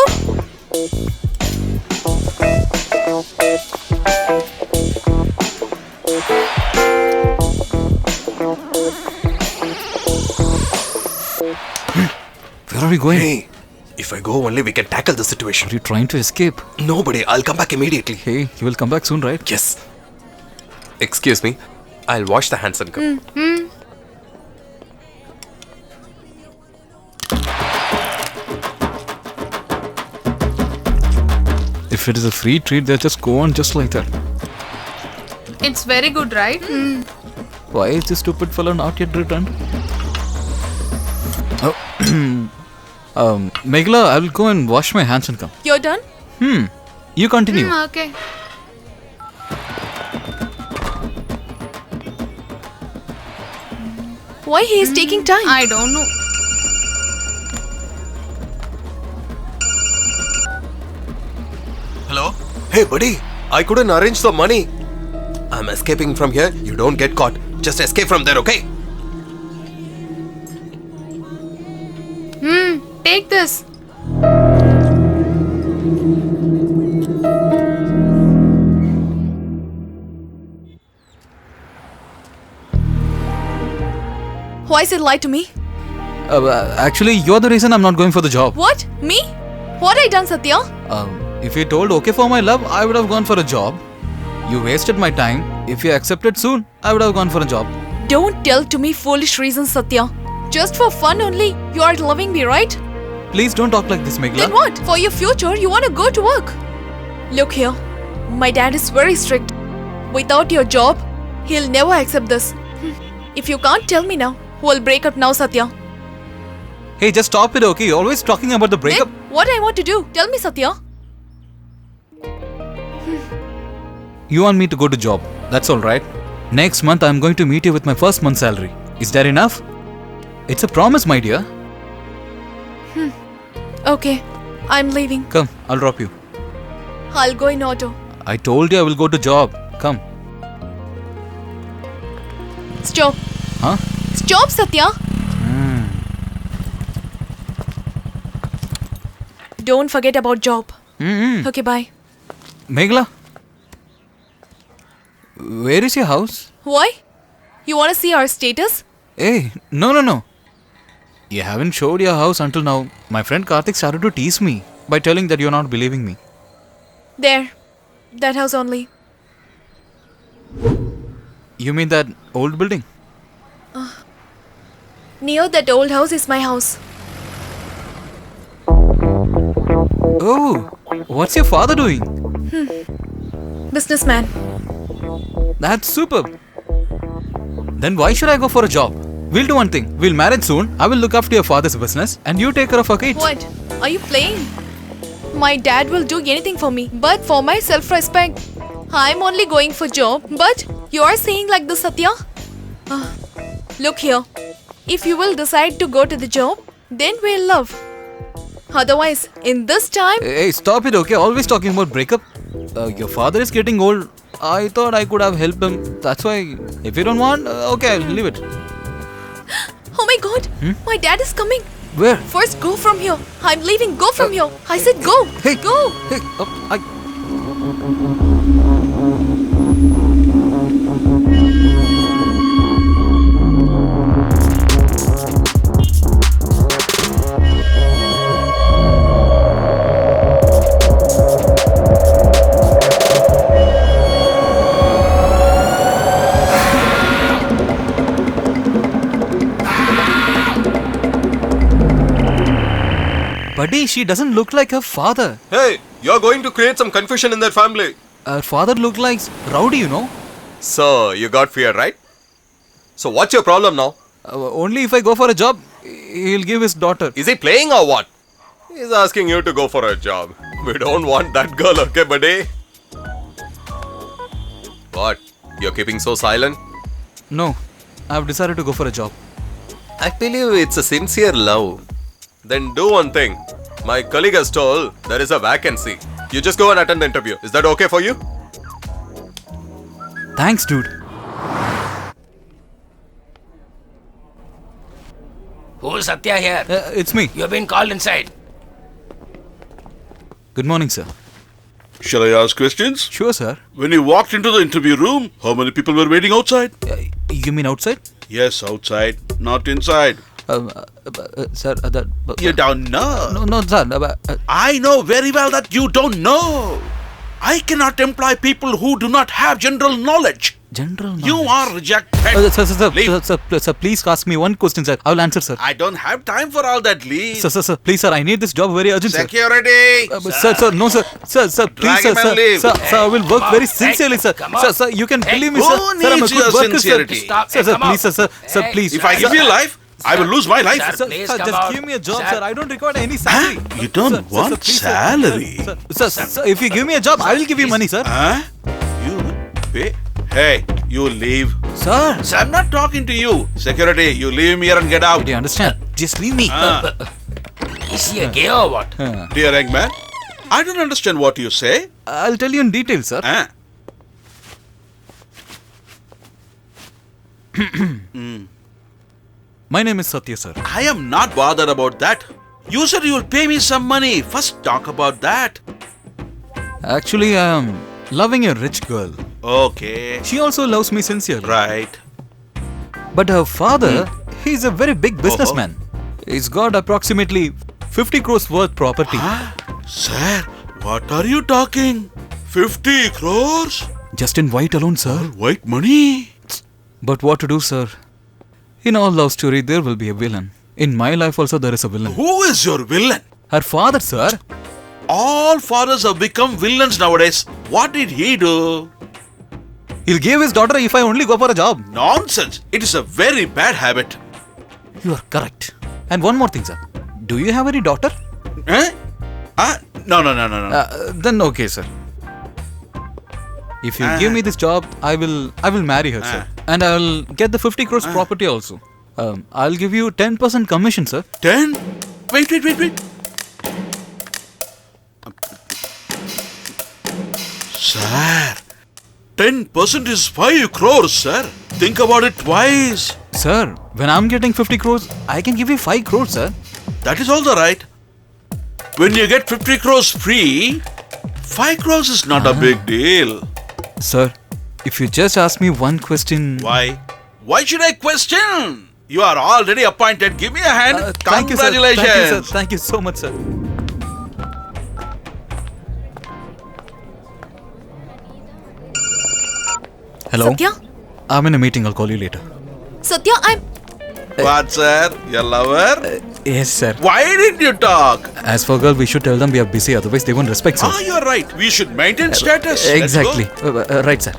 Where are we going? Hey, if I go only, we can tackle the situation. Are you trying to escape? Nobody, I'll come back immediately. Hey, you will come back soon, right? Yes. Excuse me. I'll wash the hands and come. If it is a free treat, they'll just go on just like that. It's very good, right? Why is this stupid fellow not yet returned? Meghla, I will go and wash my hands and come. You're done? You continue. Okay. Why he is taking time? I don't know. Hello? Hey, buddy. I couldn't arrange the money. I'm escaping from here. You don't get caught. Just escape from there, okay? Take this. Why is it lie to me? Actually, you're the reason I'm not going for the job. What? Me? What I done, Satya? If you told okay for my love, I would have gone for a job. You wasted my time. If you accepted soon, I would have gone for a job. Don't tell to me foolish reasons, Satya. Just for fun only, you are loving me, right? Please don't talk like this, Meghla. Then what? For your future, you want to go to work. Look here, my dad is very strict. Without your job, he'll never accept this. If you can't tell me now, we'll break up now, Satya. Hey, just stop it, okay? You're always talking about the breakup. Then what I want to do? Tell me, Satya. You want me to go to job. That's alright. Next month, I'm going to meet you with my first month's salary. Is that enough? It's a promise, my dear. Okay, I'm leaving. Come, I'll drop you. I'll go in auto. I told you I will go to job. Come. Stop. Huh? Stop, Satya. Don't forget about job. Okay, bye. Meghala, where is your house? Why? You want to see our status? Hey, no. You haven't showed your house until now. My friend Karthik started to tease me by telling that you're not believing me. There. That house only. You mean that old building? Near that old house is my house. Oh, what's your father doing? Businessman. That's superb. Then why should I go for a job? We'll do one thing. We'll marry soon. I will look after your father's business and you take care of our kids. What? Are you playing? My dad will do anything for me. But for my self-respect, I'm only going for job. But you are saying like this, Satya? Look here. If you will decide to go to the job, then we'll love. Otherwise, in this time... Hey, stop it, okay? Always talking about breakup. Your father is getting old. I thought I could have helped him. That's why, if you don't want, okay, I'll leave it. Oh my god! My dad is coming! Where? First, go from here. I'm leaving. Go from here. I said go. Hey, go. Hey, Buddy, she doesn't look like her father. Hey, you're going to create some confusion in their family. Her father looked like rowdy, you know. So, you got fear, right? So, what's your problem now? Only if I go for a job, he'll give his daughter. Is he playing or what? He's asking you to go for a job. We don't want that girl, okay, buddy? What? You're keeping so silent? No, I've decided to go for a job. I believe it's a sincere love. Then do one thing. My colleague has told there is a vacancy. You just go and attend the interview. Is that okay for you? Thanks, dude. Who's Satya here? It's me. You've been called inside. Good morning, sir. Shall I ask questions? Sure, sir. When you walked into the interview room, how many people were waiting outside? You mean outside? Yes, outside, not inside. Sir, You don't know. No, sir. I know very well that you don't know. I cannot employ people who do not have general knowledge. General knowledge. You are rejected. Sir, please ask me one question, sir. I will answer, sir. I don't have time for all that, Lee. Sir, please, sir. I need this job very urgent, sir. Security. Sir, no, sir. Sir, please, Drag him and leave. Sir, I will work very sincerely, sir. Sir, you can believe me, sir. Who Sir, I'm a needs good your worker, sincerity? sir. Sir, please, sir. Sir, please. If I give you life, I will lose my life. Sir, just give me a job, sir. I don't require any salary. You don't want please, salary? Sir, if you give me a job, I will give you money, sir. You pay? Hey, you leave. Sir. I'm not talking to you. Security, you leave me here and get out. Do you understand? Just leave me. Is he a gay or what? Dear young man, I don't understand what you say. I'll tell you in detail, sir. My name is Satya, sir. I am not bothered about that. You said you will pay me some money. First talk about that. Actually, I am loving a rich girl. Okay. She also loves me sincerely. Right. But her father, he's a very big businessman. He's got approximately 50 crores worth property. Sir, what are you talking? 50 crores? Just in white alone, sir. White money? But what to do, sir? In all love story, there will be a villain. In my life also, there is a villain. Who is your villain? Her father, sir. All fathers have become villains nowadays. What did he do? He'll give his daughter if I only go for a job. Nonsense. It is a very bad habit. You are correct. And one more thing, sir. Do you have any daughter? No. Then okay, sir. If you give me this job, I will marry her, sir. And I'll get the 50 crores property also. I'll give you 10% commission, sir. 10? Wait. Sir, 10% is 5 crores, sir. Think about it twice. Sir, when I'm getting 50 crores, I can give you 5 crores, sir. That is also right. When you get 50 crores free, 5 crores is not a big deal. Sir, if you just ask me one question. Why? Why should I question? You are already appointed. Give me a hand. Thank you, sir. Congratulations. Thank you, sir. Thank you so much, sir. Hello? Satya? I'm in a meeting. I'll call you later. Satya, What, sir? Your lover? Yes, sir. Why didn't you talk? As for girl, we should tell them we are busy. Otherwise, they won't respect us. Ah, you're right. We should maintain status. Let's Exactly. go. Right, sir.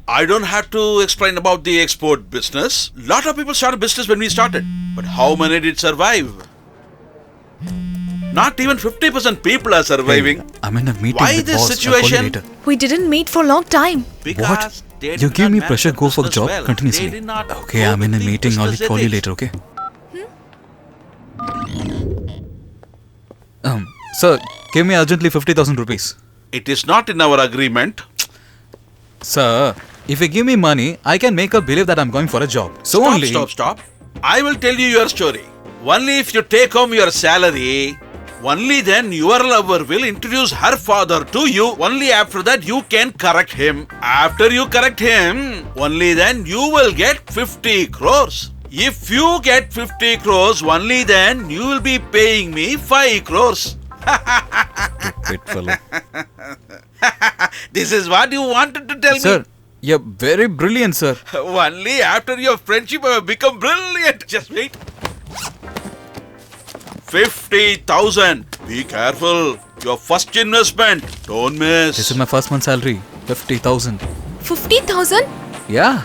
I don't have to explain about the export business. Lot of people started business when we started. But how many did survive? Not even 50% people are surviving. I'm in a meeting Why with this boss. I'll call you situation? later. we didn't meet for a long time. Because What? they did You give not me manage pressure, the go for the business job well. continuously. They did not Okay, go I'm in a with the meeting. I'll business call you ethics. later, okay? Sir, give me urgently 50,000 rupees. It is not in our agreement. Sir, if you give me money, I can make her believe that I'm going for a job. So only. Stop. I will tell you your story. Only if you take home your salary, only then your lover will introduce her father to you. Only after that you can correct him. After you correct him, only then you will get 50 crores. If you get 50 crores, only then you will be paying me 5 crores. Stupid fellow. This is what you wanted to tell Sir, me. you're very brilliant, sir. Only after your friendship I have become brilliant. Just wait. 50,000. Be careful. Your first investment. Don't miss. This is my first month's salary. 50,000. 50,000? Yeah.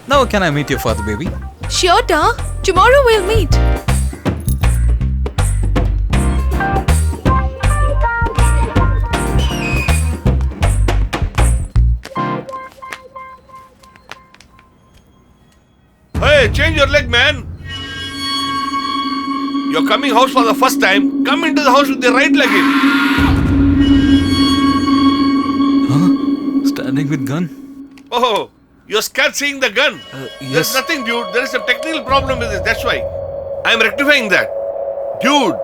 Now can I meet your father, baby? Sure, da. Tomorrow we'll meet. Hey, change your leg, man. You're coming house for the first time. Come into the house with the right leg in. Standing with gun? Oh, you're scared seeing the gun. Yes. There's nothing, dude. There is a technical problem with this. That's why. I'm rectifying that. Dude,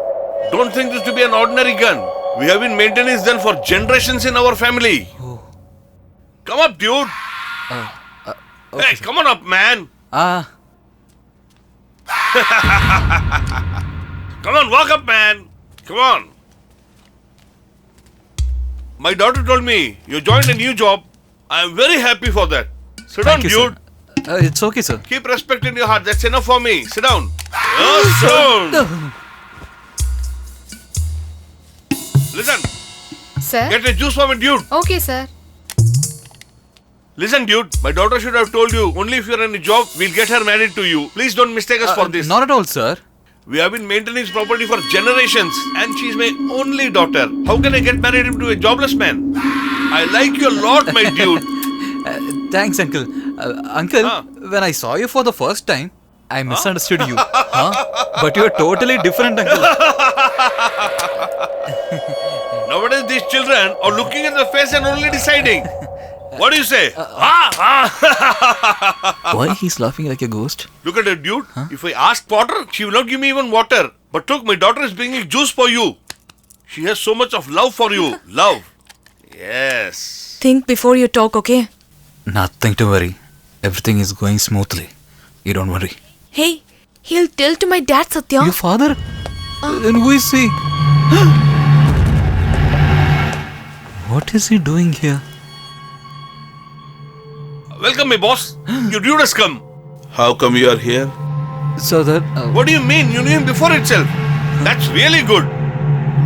don't think this to be an ordinary gun. We have been maintaining this gun for generations in our family. Oh. Come up, dude. Okay, Hey, come on up, man. Come on, walk up, man. Come on. My daughter told me you joined a new job. I am very happy for that. Sit down, Thank you, dude. sir. It's okay, sir. Keep respect in your heart. That's enough for me. Sit down. Sit down. Listen, Sir? get a juice for me, dude. Okay, sir. Listen, dude. My daughter should have told you only if you're in a job, we'll get her married to you. Please don't mistake us for this. Not at all, sir. We have been maintaining this property for generations, and she's my only daughter. How can I get married to a jobless man? I like you a lot, my dude. Thanks, uncle. Uncle, when I saw you for the first time, I misunderstood you. But you're totally different, uncle. Nowadays, these children are looking at the face and only deciding. What do you say? Why he's laughing like a ghost? Look at her, dude. If I ask water, she will not give me even water. But look, my daughter is bringing juice for you. She has so much of love for you. Love. Yes. Think before you talk, okay? Nothing to worry. Everything is going smoothly. You don't worry. Hey, he'll tell to my dad, Satya. Your father? Then who is he? What is he doing here? Welcome, my boss. Your dude has come. How come you are here? So that... What do you mean? You knew him before itself. That's really good.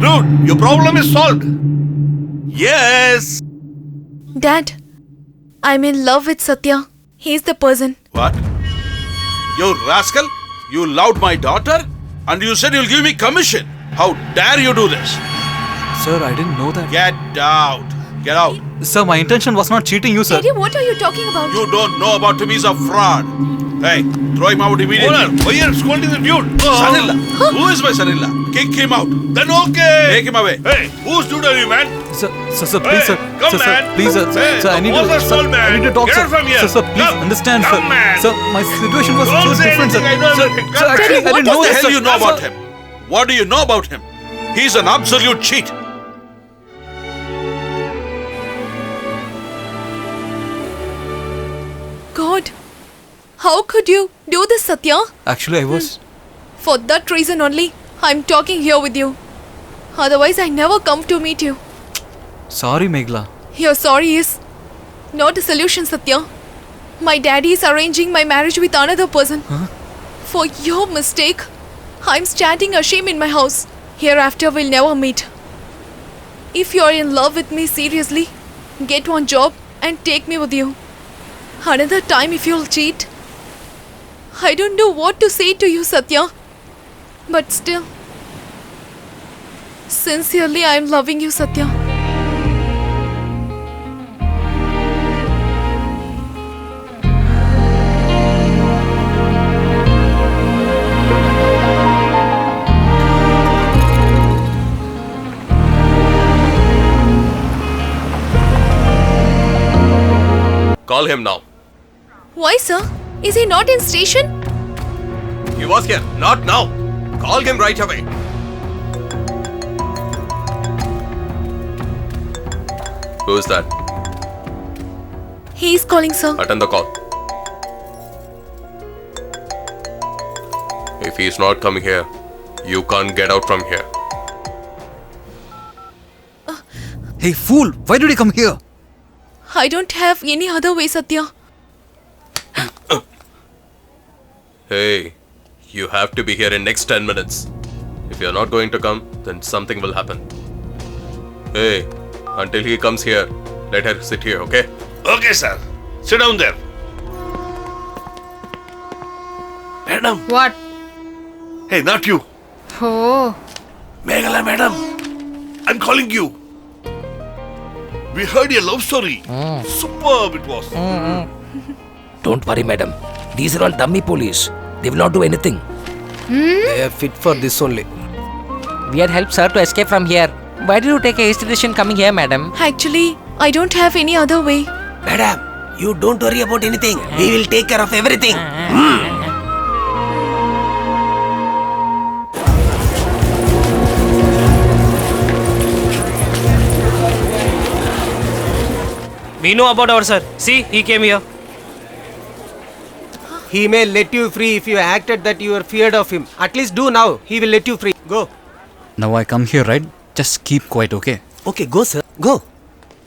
Dude, your problem is solved. Yes. Dad, I'm in love with Satya. He's the person. What? You rascal! You loved my daughter? And you said you'll give me commission. How dare you do this? Sir, I didn't know that. Get out. Get out. Sir, my intention was not cheating you, sir. Daddy, what are you talking about? You don't know about him. He's a fraud. Hey, throw him out immediately. Hold on. Why are you scolding the dude? Son-in-law. Who is my son-in-law? Kick him out. Then okay. Take him away. Hey, whose dude are you, man? Sir, please, sir. Come, Sir, man. please, sir. Hey, Sir, I need what's to... that Sir, small man? I need to talk, Get sir. out from here. Sir, please Come. understand, Come, sir. man. Sir, my situation was Don't so say different, sir. anything, I know Sir, everything. sir, Come, actually, Daddy, I didn't know What this, the hell sir. you know about Sir, him? What do you know about him? He's an absolute cheat. God, how could you do this, Satya? Actually, I was. For that reason only, I'm talking here with you. Otherwise, I never come to meet you. Sorry, Meghla. Your sorry is not a solution, Satya. My daddy is arranging my marriage with another person. For your mistake, I'm standing ashamed in my house. Hereafter, we'll never meet. If you're in love with me seriously, get one job and take me with you. Another time, if you'll cheat, I don't know what to say to you, Satya. But still, sincerely, I'm loving you, Satya. Call him now. Why, sir? Is he not in station? He was here. Not now. Call him right away. Who is that? He is calling, sir. Attend the call. If he is not coming here, you can't get out from here. Hey, fool! Why did he come here? I don't have any other way, Satya. Hey, you have to be here in next 10 minutes. If you're not going to come, then something will happen. Hey, until he comes here, let her sit here, okay? Okay, sir. Sit down there. Madam. What? Hey, not you. Oh. Meghala, madam. I'm calling you. We heard your love story. Superb it was. Don't worry, madam. These are all dummy police. They will not do anything. They are fit for this only. We had helped sir to escape from here. Why did you take a hasty decision coming here, madam? Actually, I don't have any other way. Madam, you don't worry about anything. We will take care of everything. We know about our sir. See, he came here. He may let you free if you acted that you are feared of him. At least do now. He will let you free. Go. Now I come here, right? Just keep quiet, okay? Okay, go, sir. Go.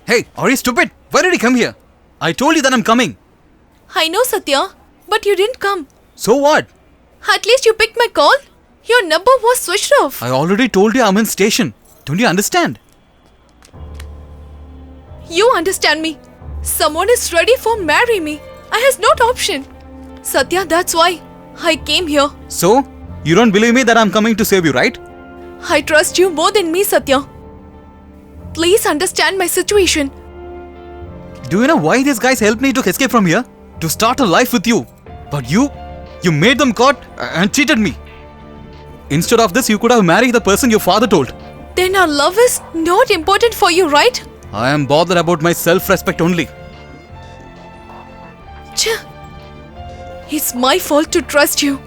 Hey, are you stupid? Why did he come here? I told you that I'm coming. I know, Satya, but you didn't come. So what? At least you picked my call. Your number was switched off. I already told you I'm in station. Don't you understand? You understand me. Someone is ready for marry me. I has not option. Satya, that's why I came here. So, you don't believe me that I'm coming to save you, right? I trust you more than me, Satya. Please understand my situation. Do you know why these guys helped me to escape from here? To start a life with you. But you made them caught and cheated me. Instead of this, you could have married the person your father told. Then our love is not important for you, right? I am bothered about my self-respect only. Ch. It's my fault to trust you.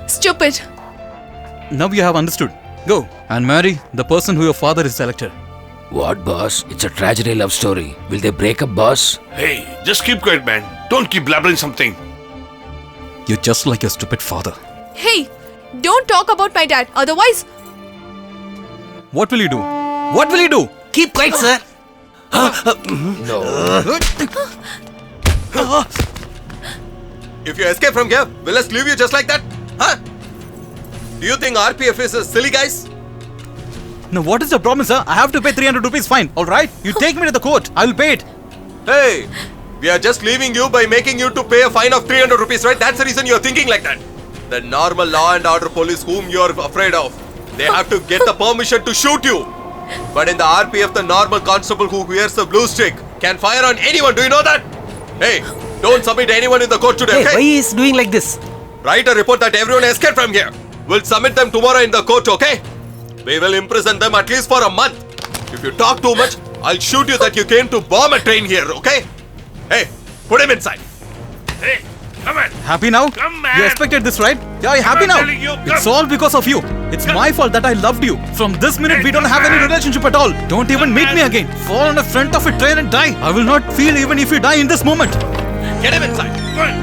Stupid. Now you have understood. Go and marry the person who your father is selected. What, boss? It's a tragedy love story. Will they break up, boss? Hey, just keep quiet, man. Don't keep blabbering something. You're just like your stupid father. Hey, don't talk about my dad. Otherwise... What will you do? What will you do? Keep quiet, sir. No. If you escape from here, will us leave you just like that? Huh? Do you think RPF is a silly guys? Now what is your problem, sir? I have to pay 300 rupees fine, alright? You take me to the court. I will pay it. Hey, we are just leaving you by making you to pay a fine of 300 rupees, right? That's the reason you are thinking like that. The normal law and order police whom you are afraid of, they have to get the permission to shoot you. But in the RPF, the normal constable who wears the blue stick can fire on anyone. Do you know that? Hey, don't submit anyone in the court today, okay? Why he is doing like this? Write a report that everyone escaped from here. We'll submit them tomorrow in the court, okay? We will imprison them at least for a month. If you talk too much, I'll shoot you that you came to bomb a train here, okay? Hey, put him inside. Hey, come on. Happy now? Come, man. You expected this, right? Yeah, you're happy I'm now. telling you, come. It's all because of you. It's my fault that I loved you. From this minute, we don't have any relationship at all. Don't even meet me again. Fall on the front of a train and die. I will not feel even if you die in this moment. Get him inside. Go on.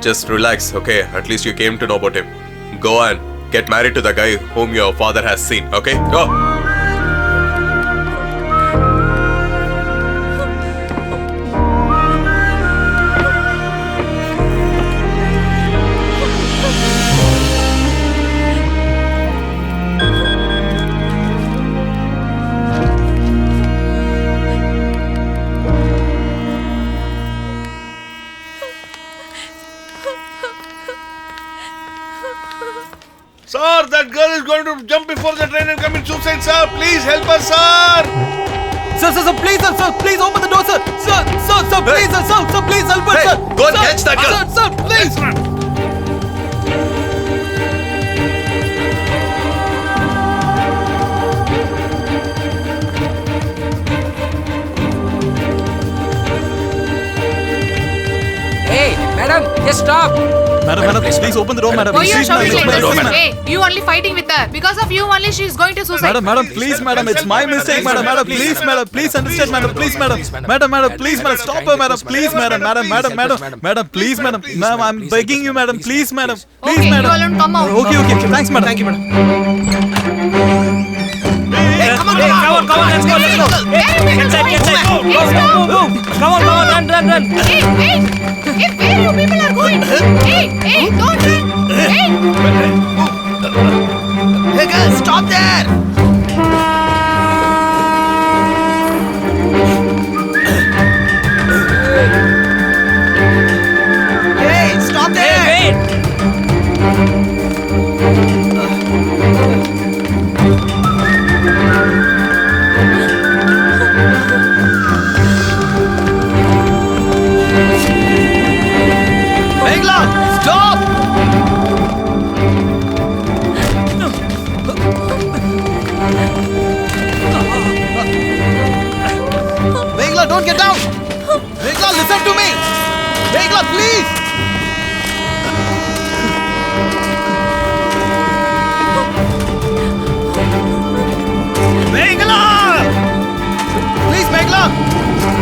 Just relax, okay? At least you came to know about him. Go and get married to the guy whom your father has seen, okay? Go! Sir, that girl is going to jump before the train and commit suicide, sir. Please help us, sir. Sir, please open the door, sir. Sir, please, sir, please help us, sir. Go and catch that girl. Sir, please. Hey, madam, just stop. Madam, please open the door, madam. Why you are Please, shouting madam, like open the door, this? madam. Hey, you only fighting with her. Because of you only she is going to suicide. Madam, please, madam, it's my mistake, madam, please, madam, please understand, madam, please, madam, please, madam, stop her, madam, please, madam, please, madam, ma'am, I'm begging you, madam, please, madam, please, Okay, madam. you alone come out. Okay, thanks, madam. Thank you, madam. Come on, let's go. Hey, inside. Go. Come on, run. Hey, where you people are going? Hey, don't run. Hey girl, stop there! Hey, stop there! Wait. Megla, stop! Megla, don't get down! Megla, listen to me! Megla, please! Megla! Please, Megla!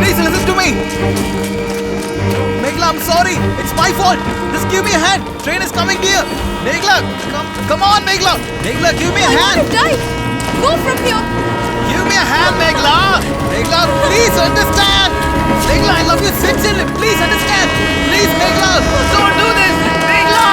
Please listen to me! Megla, I'm sorry. It's my fault. Just give me a hand. Train is coming near. Megla, come on, Megla. Megla, give me a hand. Die! Go from here! Give me a hand, Megla. Megla, please understand. Megla, I love you sincerely. Please understand. Please, Megla, don't do this. Megla,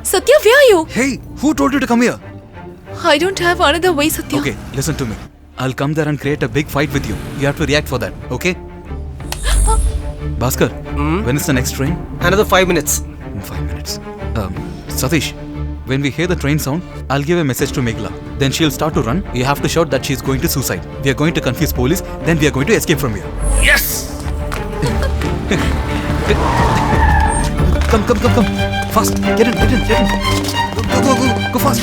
Satya, where are you? Hey, who told you to come here? I don't have another way, Satya. Okay, listen to me. I'll come there and create a big fight with you. You have to react for that, okay? Bhaskar, when is the next train? Another 5 minutes. In 5 minutes. Satish, when we hear the train sound, I'll give a message to Megla. Then she'll start to run. You have to shout that she's going to suicide. We are going to confuse police. Then we are going to escape from here. Yes! Come. Fast. Get in. Go fast.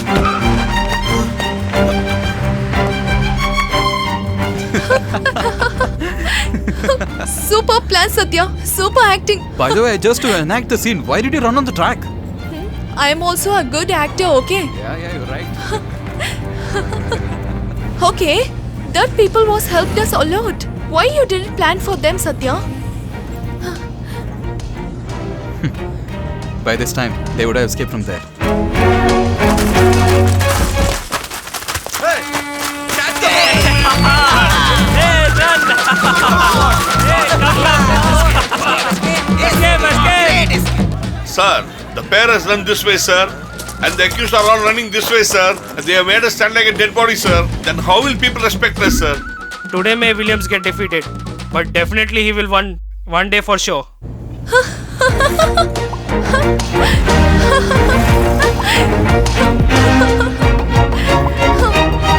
Super plan, Satya. Super acting. By the way, just to enact the scene, why did you run on the track? I am also a good actor, okay? Yeah, you're right. Okay, that people was helped us a lot. Why you didn't plan for them, Satya? By this time, they would have escaped from there. Sir, the pair has run this way, sir. And the accused are all running this way, sir. And they have made us stand like a dead body, sir. Then how will people respect us, sir? Today may Williams get defeated. but definitely he will one day for sure.